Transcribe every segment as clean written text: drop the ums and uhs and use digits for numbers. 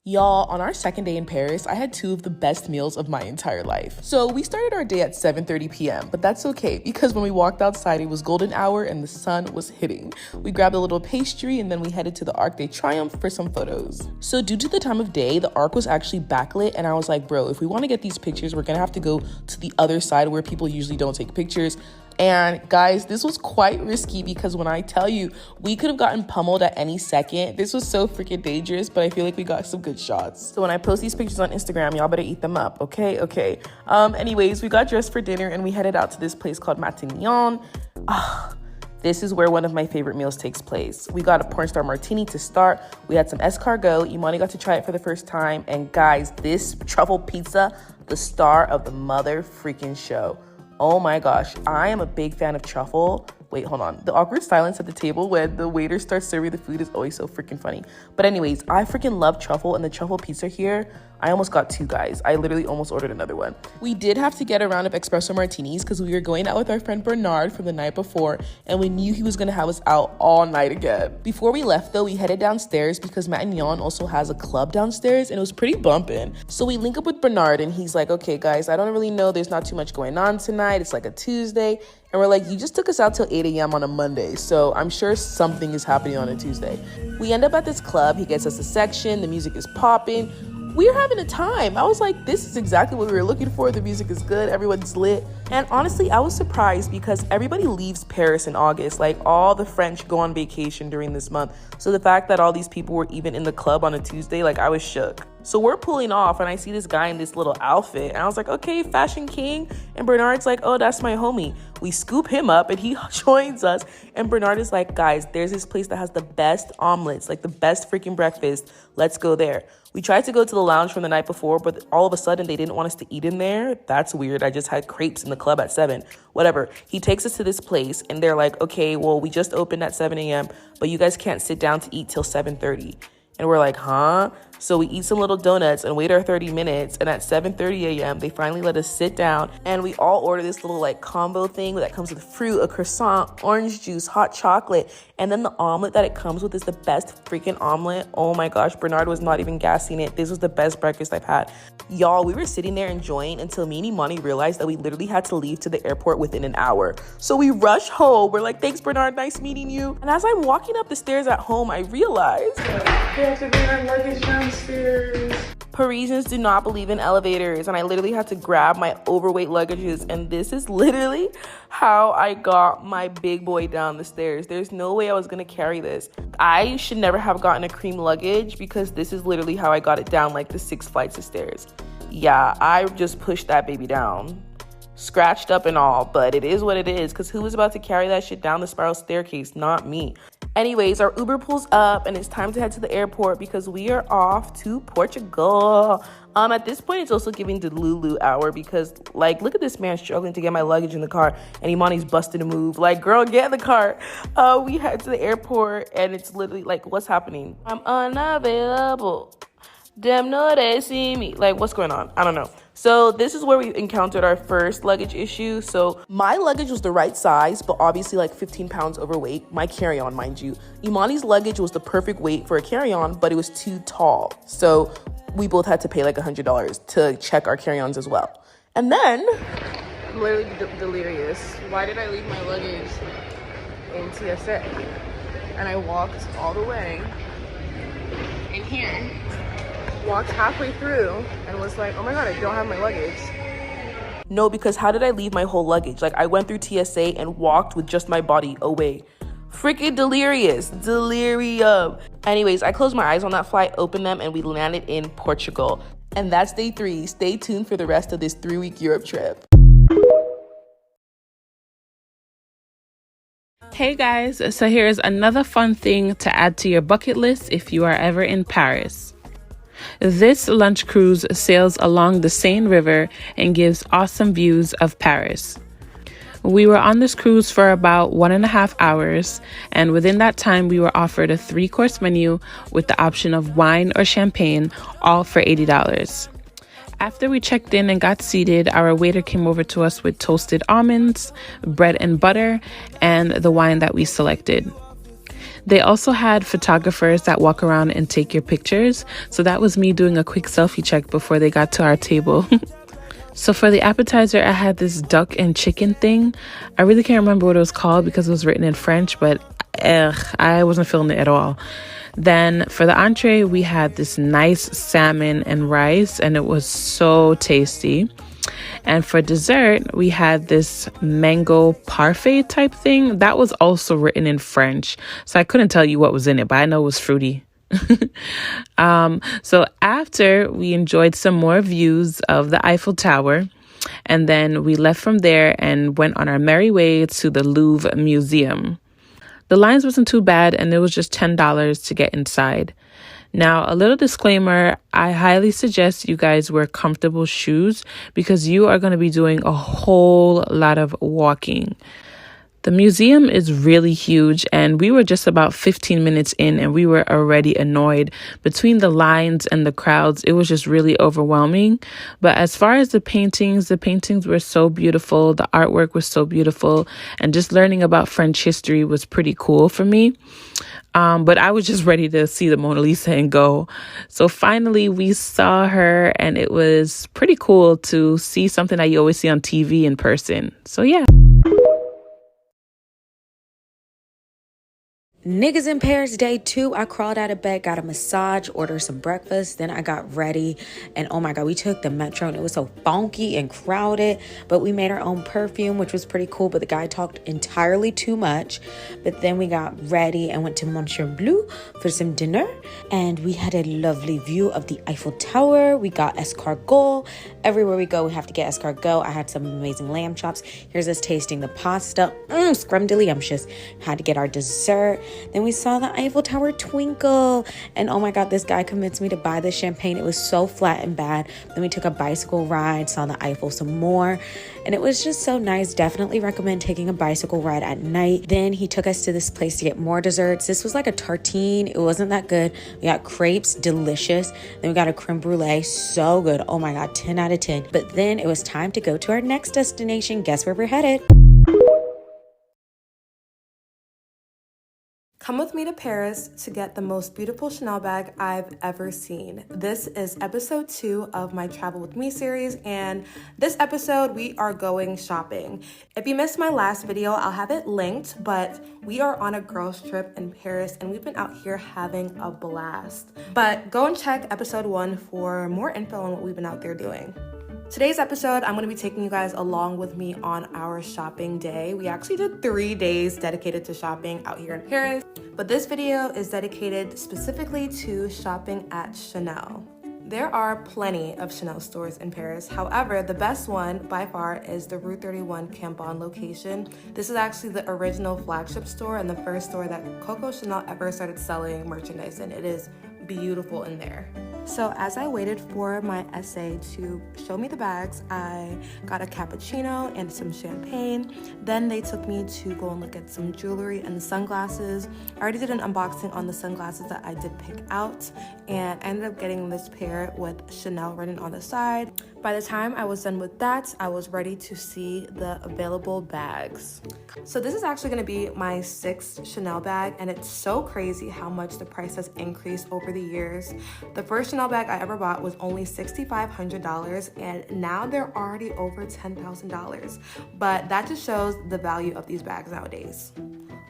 Y'all, on our second day in Paris, I had two of the best meals of my entire life. So we started our day at 7:30 p.m., but that's okay because when we walked outside, it was golden hour and the sun was hitting. We grabbed a little pastry and then we headed to the Arc de Triomphe for some photos. So due to the time of day, the Arc was actually backlit and I was like, bro, if we want to get these pictures, we're gonna have to go to the other side where people usually don't take pictures. And guys, this was quite risky because when I tell you, we could have gotten pummeled at any second. This was so freaking dangerous, but I feel like we got some good shots. So when I post these pictures on Instagram, y'all better eat them up, okay? Anyways, we got dressed for dinner and we headed out to this place called Matignon. This is where one of my favorite meals takes place. We got a pornstar martini to start. We had some escargot. Imani got to try it for the first time. And guys, this truffle pizza, the star of the mother freaking show. Oh my gosh, I am a big fan of truffle. Wait, hold on. The awkward silence at the table when the waiter starts serving the food is always so freaking funny. But anyways, I freaking love truffle, and the truffle pizza here, I almost got two, guys. I literally almost ordered another one. We did have to get a round of espresso martinis because we were going out with our friend Bernard from the night before, and we knew he was gonna have us out all night again. Before we left though, we headed downstairs because Matignon also has a club downstairs and it was pretty bumping. So we link up with Bernard and he's like, okay guys, I don't really know, there's not too much going on tonight. It's like a Tuesday. And we're like, you just took us out till 8 a.m. on a Monday, so I'm sure something is happening on a Tuesday. We end up at this club. He gets us a section. The music is popping. We're having a time. I was like, this is exactly what we were looking for. The music is good. Everyone's lit. And honestly, I was surprised because everybody leaves Paris in August. Like, all the French go on vacation during this month. So the fact that all these people were even in the club on a Tuesday, like, I was shook. So we're pulling off and I see this guy in this little outfit. And I was like, okay, fashion king. And Bernard's like, oh, that's my homie. We scoop him up and he joins us. And Bernard is like, guys, there's this place that has the best omelets, like the best freaking breakfast. Let's go there. We tried to go to the lounge from the night before, but all of a sudden they didn't want us to eat in there. That's weird. I just had crepes in the club at 7. Whatever. He takes us to this place and they're like, okay, well, we just opened at 7 a.m., but you guys can't sit down to eat till 7:30. And we're like, huh? So we eat some little donuts and wait our 30 minutes. And at 7:30 a.m., they finally let us sit down. And we all order this little like combo thing that comes with fruit, a croissant, orange juice, hot chocolate. And then the omelet that it comes with is the best freaking omelet. Oh my gosh, Bernard was not even gassing it. This was the best breakfast I've had. Y'all, we were sitting there enjoying until me and Imani realized that we literally had to leave to the airport within an hour. So we rush home. We're like, thanks, Bernard. Nice meeting you. And as I'm walking up the stairs at home, I realized we have to bring our luggage downstairs. Parisians do not believe in elevators, and I literally had to grab my overweight luggages, and this is literally how I got my big boy down the stairs. There's no way I was gonna carry this. I should never have gotten a cream luggage because this is literally how I got it down like the 6 flights of stairs. Yeah, I just pushed that baby down. Scratched up and all, but it is what it is because who was about to carry that shit down the spiral staircase? Not me. Anyways, our Uber pulls up and it's time to head to the airport because we are off to Portugal. At this point, it's also giving the Lulu hour because, like, look at this man struggling to get my luggage in the car and Imani's busting a move. Like, girl, get in the car. We head to the airport and it's literally like, what's happening? I'm unavailable. Them know they see me. Like, what's going on? I don't know. So this is where we encountered our first luggage issue. So my luggage was the right size, but obviously like 15 pounds overweight. My carry-on, mind you. Imani's luggage was the perfect weight for a carry-on, but it was too tall. So we both had to pay like $100 to check our carry-ons as well. And then, literally delirious. Why did I leave my luggage in TSA? And I walked all the way in here. Walked halfway through and was like, oh my god, I don't have my luggage. No, because how did I leave my whole luggage? Like, I went through TSA and walked with just my body away. Freaking delirious. Delirium. Anyways, I closed my eyes on that flight, opened them, and we landed in Portugal. And that's day 3. Stay tuned for the rest of this 3-week Europe trip. Hey guys, so here's another fun thing to add to your bucket list if you are ever in Paris. This lunch cruise sails along the Seine River and gives awesome views of Paris. We were on this cruise for about 1.5 hours, and within that time we were offered a 3-course menu with the option of wine or champagne, all for $80. After we checked in and got seated, our waiter came over to us with toasted almonds, bread and butter, and the wine that we selected. They also had photographers that walk around and take your pictures. So that was me doing a quick selfie check before they got to our table. So for the appetizer, I had this duck and chicken thing. I really can't remember what it was called because it was written in French, but I wasn't feeling it at all. Then for the entree, we had this nice salmon and rice, and it was so tasty. And for dessert, we had this mango parfait type thing. That was also written in French. So I couldn't tell you what was in it, but I know it was fruity. So after we enjoyed some more views of the Eiffel Tower, and then we left from there and went on our merry way to the Louvre Museum. The lines wasn't too bad, and it was just $10 to get inside. Now, a little disclaimer, I highly suggest you guys wear comfortable shoes because you are going to be doing a whole lot of walking. The museum is really huge, and we were just about 15 minutes in and we were already annoyed. Between the lines and the crowds, it was just really overwhelming. But as far as the paintings were so beautiful. The artwork was so beautiful, and just learning about French history was pretty cool for me. But I was just ready to see the Mona Lisa and go. So finally we saw her, and it was pretty cool to see something that you always see on TV in person. So yeah. Niggas in Paris day 2. I crawled out of bed, got a massage, ordered some breakfast, then I got ready, and oh my god, we took the metro and it was so funky and crowded, but we made our own perfume, which was pretty cool, but the guy talked entirely too much. But then we got ready and went to Monsieur Bleu for some dinner, and we had a lovely view of the Eiffel Tower. We got escargot. Everywhere we go, we have to get escargot. I had some amazing lamb chops. Here's us tasting the pasta. Scrumdiddlyumptious. Had to get our dessert. Then we saw the Eiffel Tower twinkle, and oh my god, this guy convinced me to buy the champagne. It was so flat and bad. Then we took a bicycle ride, saw the Eiffel some more, and it was just so nice. Definitely recommend taking a bicycle ride at night. Then he took us to this place to get more desserts. This was like a tartine. It wasn't that good. We got crepes, delicious. Then we got a creme brulee, so good. Oh my god, 10 out of 10. But then it was time to go to our next destination. Guess where we're headed? Come with me to Paris to get the most beautiful Chanel bag I've ever seen. This is episode 2 of my Travel With Me series, and this episode we are going shopping. If you missed my last video, I'll have it linked, but we are on a girls trip in Paris and we've been out here having a blast. But go and check episode 1 for more info on what we've been out there doing. Today's episode, I'm going to be taking you guys along with me on our shopping day. We actually did 3 days dedicated to shopping out here in Paris, but this video is dedicated specifically to shopping at Chanel. There are plenty of Chanel stores in Paris. However, the best one by far is the Rue 31 Cambon location. This is actually the original flagship store and the first store that Coco Chanel ever started selling merchandise in. It is beautiful in there. So as I waited for my essay to show me the bags, I got a cappuccino and some champagne. Then they took me to go and look at some jewelry and sunglasses. I already did an unboxing on the sunglasses that I did pick out, and I ended up getting this pair with Chanel written on the side. By the time I was done with that, I was ready to see the available bags. So this is actually going to be my 6th Chanel bag, and it's so crazy how much the price has increased over the years. The first Chanel bag I ever bought was only $6,500, and now they're already over $10,000. But that just shows the value of these bags nowadays.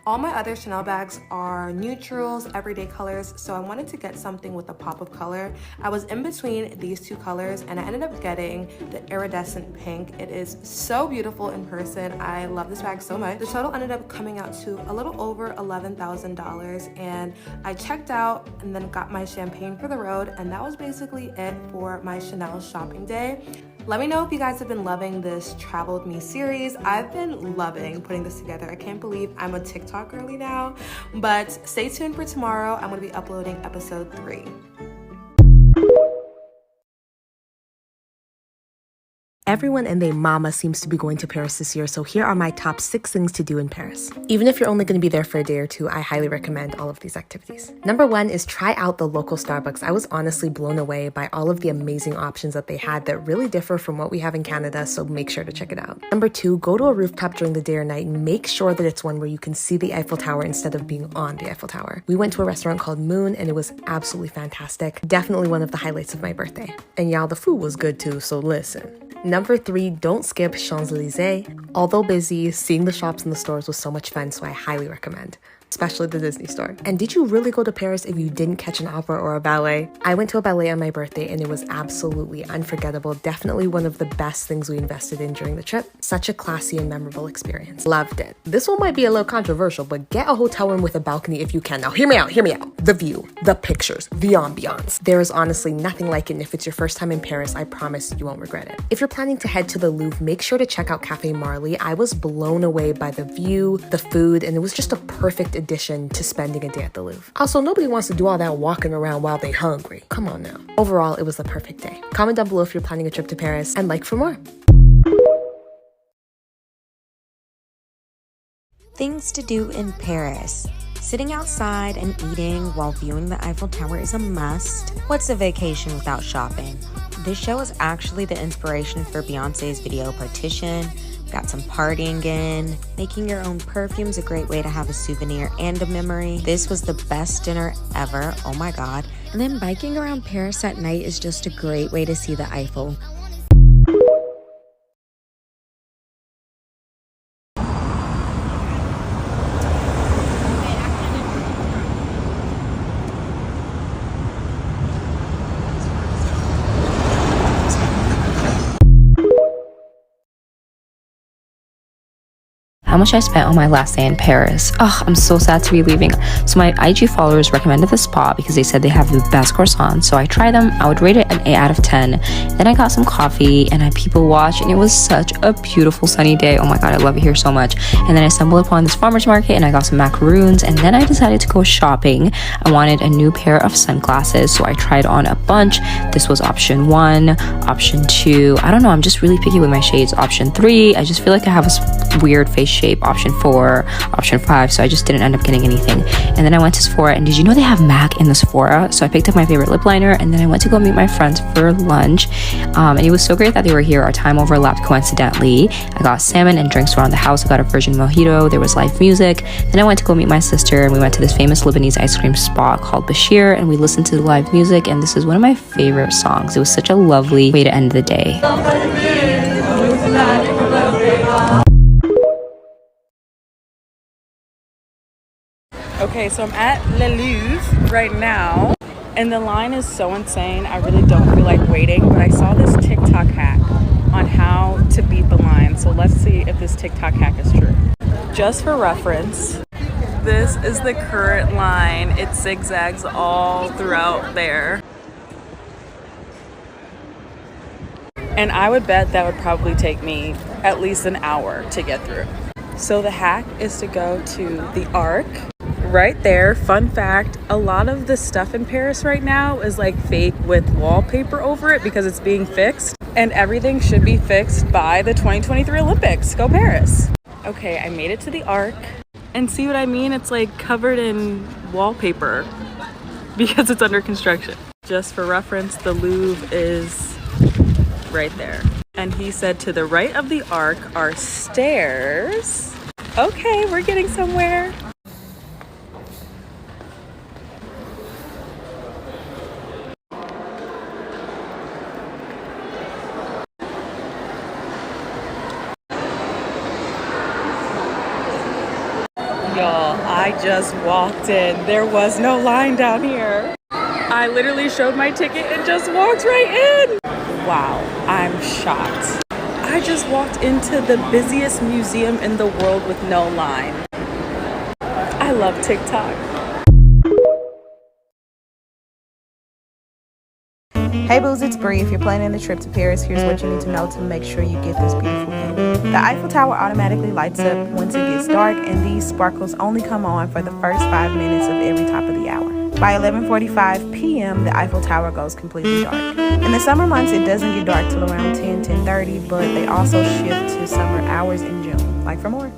All my other Chanel bags are neutrals, everyday colors, so I wanted to get something with a pop of color. I was in between these 2 colors, and I ended up getting the iridescent pink. It is so beautiful in person. I love this bag so much. The total ended up coming out to a little over $11,000, and I checked out and then got my champagne for the road, and that was basically it for my Chanel shopping day. Let me know if you guys have been loving this Travel With Me series. I've been loving putting this together. I can't believe I'm a TikTok girly now, but stay tuned for tomorrow. I'm gonna be uploading episode 3. Everyone and their mama seems to be going to Paris this year, so here are my top 6 things to do in Paris. Even if you're only going to be there for a day or two, I highly recommend all of these activities. Number 1 is try out the local Starbucks. I was honestly blown away by all of the amazing options that they had that really differ from what we have in Canada, so make sure to check it out. Number 2, go to a rooftop during the day or night and make sure that it's one where you can see the Eiffel Tower instead of being on the Eiffel Tower. We went to a restaurant called Moon and it was absolutely fantastic. Definitely one of the highlights of my birthday. And y'all, the food was good too, so listen. Number 3, don't skip Champs-Elysees. Although busy, seeing the shops and the stores was so much fun, so I highly recommend. Especially the Disney store. And did you really go to Paris if you didn't catch an opera or a ballet? I went to a ballet on my birthday and it was absolutely unforgettable. Definitely one of the best things we invested in during the trip. Such a classy and memorable experience. Loved it. This one might be a little controversial, but get a hotel room with a balcony if you can. Now hear me out. The view, the pictures, the ambiance. There is honestly nothing like it, and if it's your first time in Paris, I promise you won't regret it. If you're planning to head to the Louvre, make sure to check out Cafe Marley. I was blown away by the view, the food, and it was just a perfect addition to spending a day at the Louvre. Also, nobody wants to do all that walking around while they're hungry. Come on now. Overall, it was the perfect day. Comment down below if you're planning a trip to Paris and like for more. Things to do in Paris. Sitting outside and eating while viewing the Eiffel Tower is a must. What's a vacation without shopping? This show is actually the inspiration for Beyonce's video Partition. Got some partying in. Making your own perfume is a great way to have a souvenir and a memory. This was the best dinner ever. Oh my God. And then biking around Paris at night is just a great way to see the Eiffel. How much I spent on my last day in Paris. Ugh, I'm so sad to be leaving. So my IG followers recommended the spot because they said they have the best croissants. So I tried them. I would rate it an 8 out of 10. Then I got some coffee and I people watched, and it was such a beautiful sunny day. Oh my God, I love it here so much. And then I stumbled upon this farmer's market and I got some macaroons, and then I decided to go shopping. I wanted a new pair of sunglasses, so I tried on a bunch. This was option 1, option 2. I don't know, I'm just really picky with my shades. Option 3, I just feel like I have a weird face shape. Option 4, option 5, so I just didn't end up getting anything. And then I went to Sephora, and did you know they have MAC in the Sephora? So I picked up my favorite lip liner, and then I went to go meet my friends for lunch, and it was so great that they were here. Our time overlapped coincidentally. I got salmon and drinks around the house. I got a virgin mojito. There was live music. Then I went to go meet my sister, and we went to this famous Lebanese ice cream spot called Bashir, and we listened to the live music, and this is one of my favorite songs. It was such a lovely way to end the day. Okay, so I'm at Le Louvre right now, and the line is so insane. I really don't feel like waiting, but I saw this TikTok hack on how to beat the line. So let's see if this TikTok hack is true. Just for reference, this is the current line. It zigzags all throughout there. And I would bet that would probably take me at least an hour to get through. So the hack is to go to the Arc. Right there, fun fact, a lot of the stuff in Paris right now is like fake with wallpaper over it because it's being fixed, and everything should be fixed by the 2023 Olympics. Go Paris. Okay, I made it to the Arc, and see what I mean? It's like covered in wallpaper because it's under construction. Just for reference, the Louvre is right there. And he said to the right of the Arc are stairs. Okay, we're getting somewhere. Y'all, I just walked in. There was no line down here. I literally showed my ticket and just walked right in. Wow, I'm shocked. I just walked into the busiest museum in the world with no line. I love TikTok. Hey Booze, it's Bree. If you're planning the trip to Paris, here's what you need to know to make sure you get this beautiful view. The Eiffel Tower automatically lights up once it gets dark, and these sparkles only come on for the first 5 minutes of every top of the hour. By 11:45 p.m., the Eiffel Tower goes completely dark. In the summer months, it doesn't get dark till around 10:30, but they also shift to summer hours in June. Like for more.